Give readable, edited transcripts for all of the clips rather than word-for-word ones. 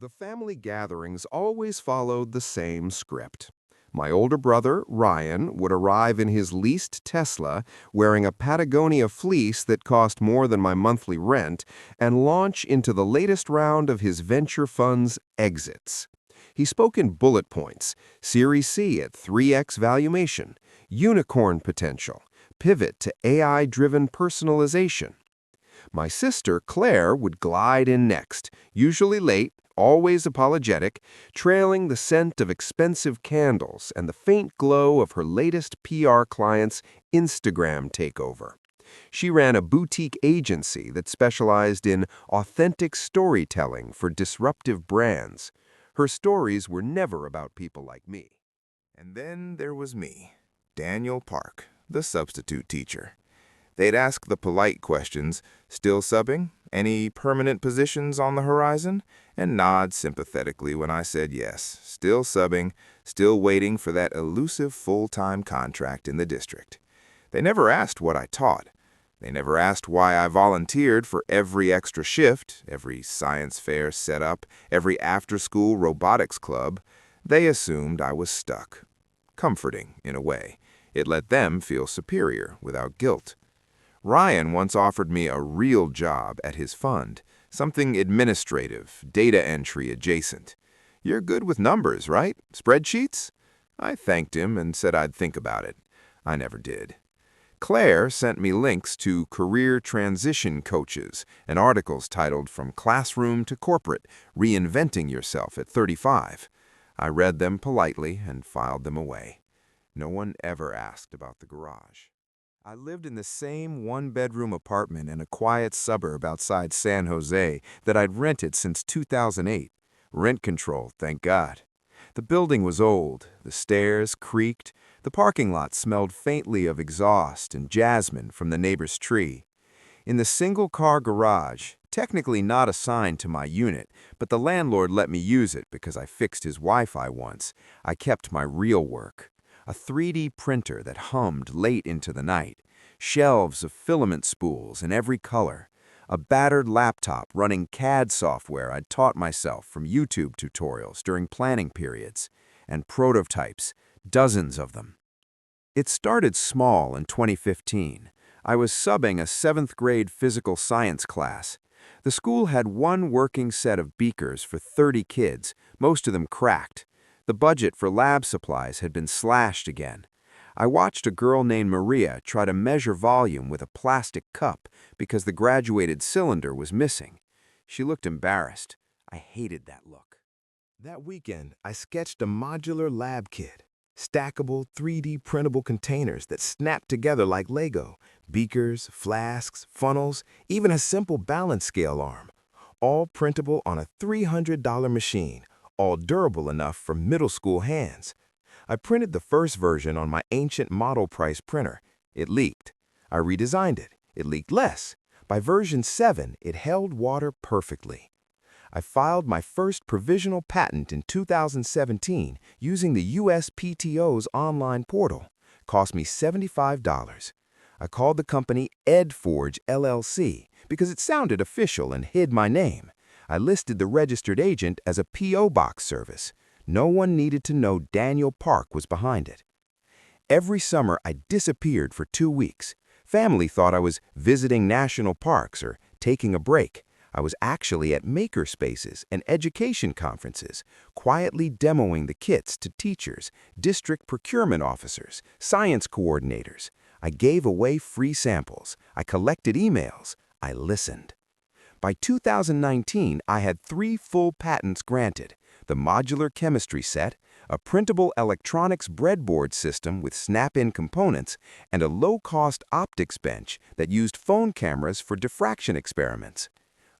The family gatherings always followed the same script. My older brother, Ryan, would arrive in his leased Tesla wearing a Patagonia fleece that cost more than my monthly rent and launch into the latest round of his venture fund's exits. He spoke in bullet points: Series C at 3x valuation, unicorn potential, pivot to AI-driven personalization. My sister, Claire, would glide in next, usually late, always apologetic, trailing the scent of expensive candles and the faint glow of her latest PR client's Instagram takeover. She ran a boutique agency that specialized in authentic storytelling for disruptive brands. Her stories were never about people like me. And then there was me, Daniel Park, the substitute teacher. They'd ask the polite questions, still subbing, any permanent positions on the horizon, and nod sympathetically when I said yes, still subbing, still waiting for that elusive full-time contract in the district. They never asked what I taught. They never asked why I volunteered for every extra shift, every science fair set up, every after-school robotics club. They assumed I was stuck. Comforting, in a way. It let them feel superior without guilt. Ryan once offered me a real job at his fund, something administrative, data entry adjacent. "You're good with numbers, right? Spreadsheets?" I thanked him and said I'd think about it. I never did. Claire sent me links to career transition coaches and articles titled From Classroom to Corporate, Reinventing Yourself at 35. I read them politely and filed them away. No one ever asked about the garage. I lived in the same one-bedroom apartment in a quiet suburb outside San Jose that I'd rented since 2008. Rent control, thank God. The building was old, the stairs creaked, the parking lot smelled faintly of exhaust and jasmine from the neighbor's tree. In the single-car garage, technically not assigned to my unit, but the landlord let me use it because I fixed his Wi-Fi once, I kept my real work. A 3D printer that hummed late into the night, shelves of filament spools in every color, a battered laptop running CAD software I'd taught myself from YouTube tutorials during planning periods, and prototypes, dozens of them. It started small in 2015. I was subbing a 7th grade physical science class. The school had one working set of beakers for 30 kids, most of them cracked. The budget for lab supplies had been slashed again. I watched a girl named Maria try to measure volume with a plastic cup because the graduated cylinder was missing. She looked embarrassed. I hated that look. That weekend, I sketched a modular lab kit. Stackable 3D printable containers that snapped together like Lego. Beakers, flasks, funnels, even a simple balance scale arm. All printable on a $300 machine. All durable enough for middle school hands. I printed the first version on my ancient model price printer. It leaked. I redesigned it. It leaked less. By version 7, it held water perfectly. I filed my first provisional patent in 2017 using the USPTO's online portal. Cost me $75. I called the company EdForge LLC because it sounded official and hid my name. I listed the registered agent as a P.O. Box service. No one needed to know Daniel Park was behind it. Every summer, I disappeared for 2 weeks. Family thought I was visiting national parks or taking a break. I was actually at makerspaces and education conferences, quietly demoing the kits to teachers, district procurement officers, science coordinators. I gave away free samples. I collected emails. I listened. By 2019, I had 3 full patents granted: the modular chemistry set, a printable electronics breadboard system with snap-in components, and a low-cost optics bench that used phone cameras for diffraction experiments.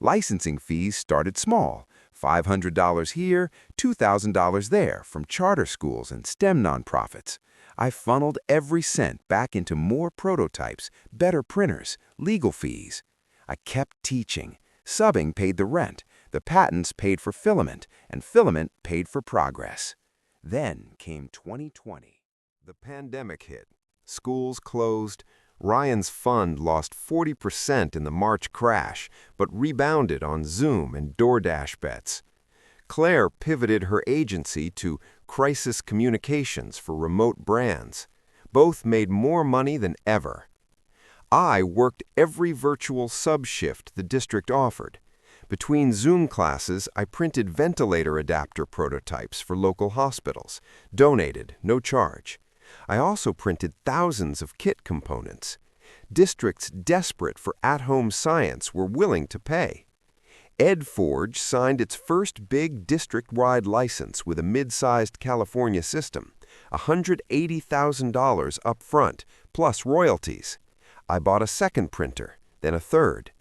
Licensing fees started small, $500 here, $2,000 there from charter schools and STEM nonprofits. I funneled every cent back into more prototypes, better printers, legal fees. I kept teaching. Subbing paid the rent, the patents paid for filament, and filament paid for progress. Then came 2020. The pandemic hit. Schools closed. Ryan's fund lost 40% in the March crash, but rebounded on Zoom and DoorDash bets. Claire pivoted her agency to crisis communications for remote brands. Both made more money than ever. I worked every virtual sub-shift the district offered. Between Zoom classes, I printed ventilator adapter prototypes for local hospitals, donated, no charge. I also printed thousands of kit components. Districts desperate for at-home science were willing to pay. EdForge signed its first big district-wide license with a mid-sized California system, $180,000 up front, plus royalties. I bought a second printer, then a third.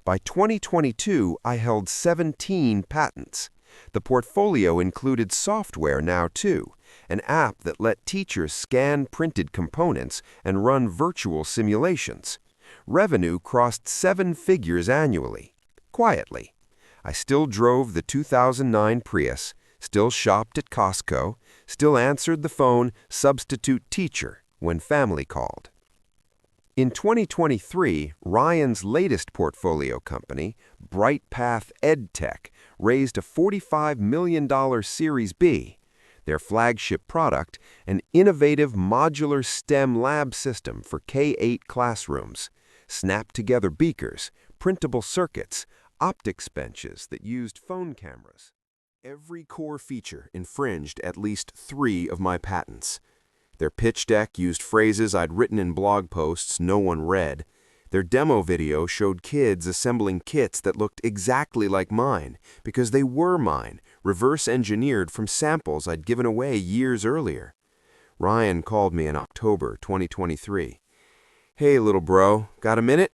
By 2022, I held 17 patents. The portfolio included software now too, an app that let teachers scan printed components and run virtual simulations. Revenue crossed 7 figures annually. Quietly. I still drove the 2009 Prius, still shopped at Costco, still answered the phone substitute teacher when family called. In 2023, Ryan's latest portfolio company, BrightPath EdTech, raised a $45 million Series B. Their flagship product, an innovative modular STEM lab system for K-8 classrooms, snap-together beakers, printable circuits, optics benches that used phone cameras. Every core feature infringed at least 3 of my patents. Their pitch deck used phrases I'd written in blog posts no one read. Their demo video showed kids assembling kits that looked exactly like mine, because they were mine, reverse-engineered from samples I'd given away years earlier. Ryan called me in October 2023. "Hey, little bro, got a minute?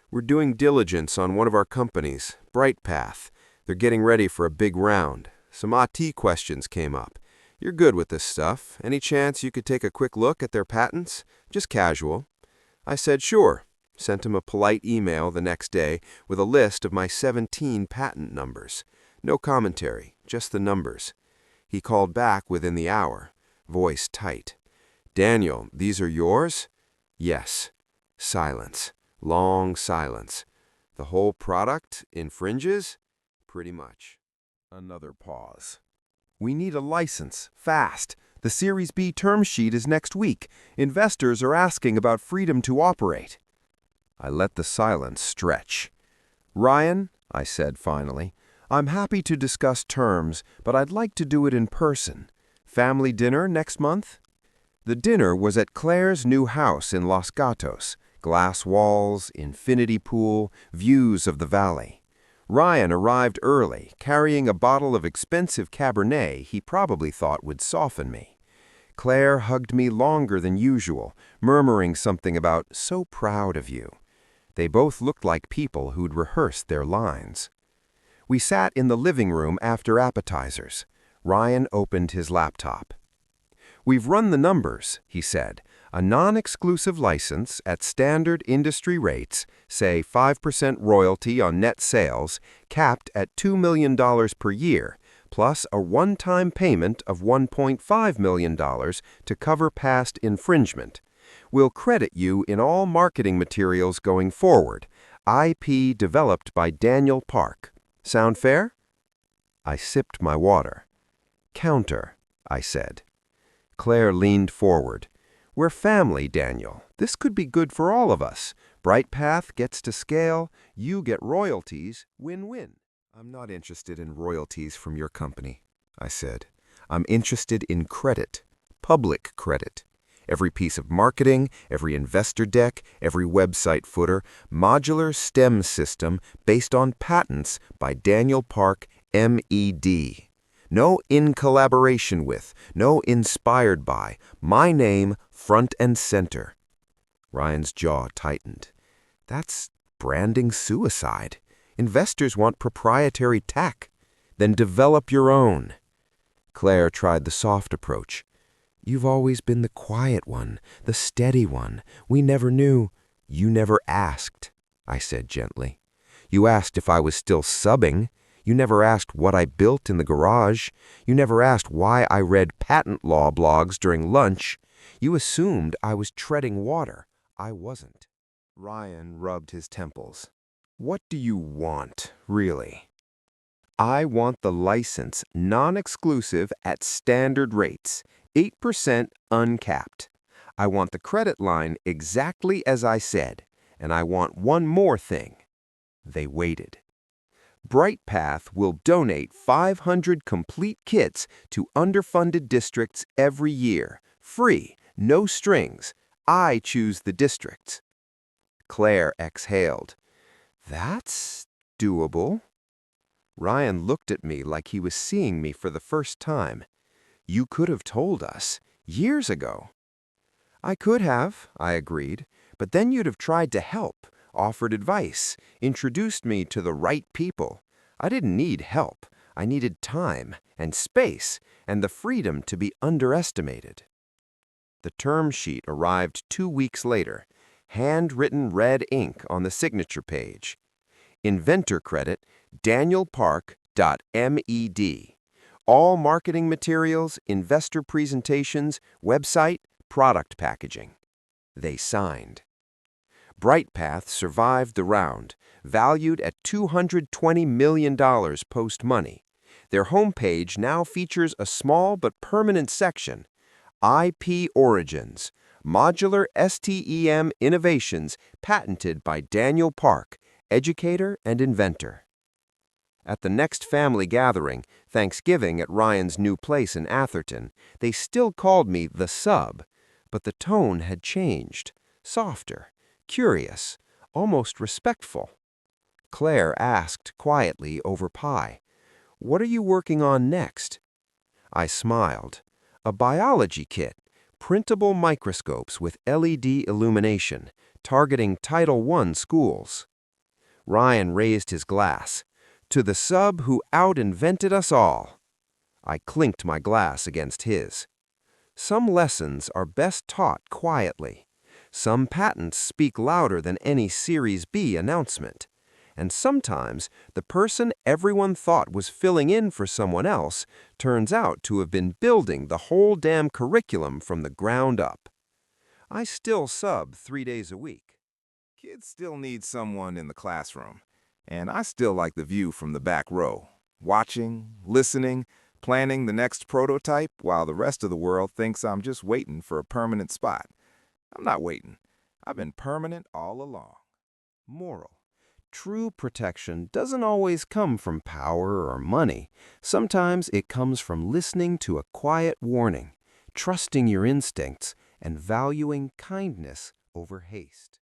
We're doing diligence on one of our companies, BrightPath. They're getting ready for a big round. Some IT questions came up. You're good with this stuff. Any chance you could take a quick look at their patents? Just casual." I said sure. Sent him a polite email the next day with a list of my 17 patent numbers. No commentary, just the numbers. He called back within the hour, voice tight. "Daniel, these are yours?" "Yes." Silence. Long silence. "The whole product infringes?" "Pretty much." Another pause. "We need a license, fast. The Series B term sheet is next week. Investors are asking about freedom to operate." I let the silence stretch. "Ryan," I said finally, "I'm happy to discuss terms, but I'd like to do it in person. Family dinner next month?" The dinner was at Claire's new house in Los Gatos. Glass walls, infinity pool, views of the valley. Ryan arrived early, carrying a bottle of expensive Cabernet he probably thought would soften me. Claire hugged me longer than usual, murmuring something about "so proud of you." They both looked like people who'd rehearsed their lines. We sat in the living room after appetizers. Ryan opened his laptop. "We've run the numbers," he said. "A non-exclusive license at standard industry rates, say 5% royalty on net sales, capped at $2 million per year, plus a one-time payment of $1.5 million to cover past infringement. We'll credit you in all marketing materials going forward. IP developed by Daniel Park. Sound fair?" I sipped my water. "Counter," I said. Claire leaned forward. "We're family, Daniel. This could be good for all of us. BrightPath gets to scale, you get royalties, win-win." "I'm not interested in royalties from your company," I said. "I'm interested in credit, public credit. Every piece of marketing, every investor deck, every website footer, modular STEM system based on patents by Daniel Park, M.E.D. No in collaboration with, no inspired by, my name front and center." Ryan's jaw tightened. "That's branding suicide. Investors want proprietary tech. Then develop your own." Claire tried the soft approach. "You've always been the quiet one, the steady one. We never knew." "You never asked," I said gently. "You asked if I was still subbing. You never asked what I built in the garage. You never asked why I read patent law blogs during lunch. You assumed I was treading water. I wasn't." Ryan rubbed his temples. "What do you want, really?" I want the license non-exclusive at standard rates, 8% uncapped. I want the credit line exactly as I said, and I want one more thing. They waited. BrightPath will donate 500 complete kits to underfunded districts every year. Free, no strings. I choose the districts. Claire exhaled. That's doable. Ryan looked at me like he was seeing me for the first time. You could have told us, years ago. I could have, I agreed, but then you'd have tried to help, offered advice, introduced me to the right people. I didn't need help. I needed time and space and the freedom to be underestimated. The term sheet arrived 2 weeks later, handwritten red ink on the signature page. Inventor credit, danielpark.med. All marketing materials, investor presentations, website, product packaging. They signed. BrightPath survived the round, valued at $220 million post-money. Their homepage now features a small but permanent section, IP Origins, Modular STEM Innovations patented by Daniel Park, educator and inventor. At the next family gathering, Thanksgiving at Ryan's new place in Atherton, they still called me the sub, but the tone had changed, softer, curious, almost respectful. Claire asked quietly over pie, "What are you working on next?" I smiled. A biology kit, printable microscopes with LED illumination, targeting Title I schools. Ryan raised his glass. To the sub who out-invented us all. I clinked my glass against his. Some lessons are best taught quietly. Some patents speak louder than any Series B announcement. And sometimes the person everyone thought was filling in for someone else turns out to have been building the whole damn curriculum from the ground up. I still sub 3 days a week. Kids still need someone in the classroom, and I still like the view from the back row, watching, listening, planning the next prototype while the rest of the world thinks I'm just waiting for a permanent spot. I'm not waiting. I've been permanent all along. Moral. True protection doesn't always come from power or money. Sometimes it comes from listening to a quiet warning, trusting your instincts, and valuing kindness over haste.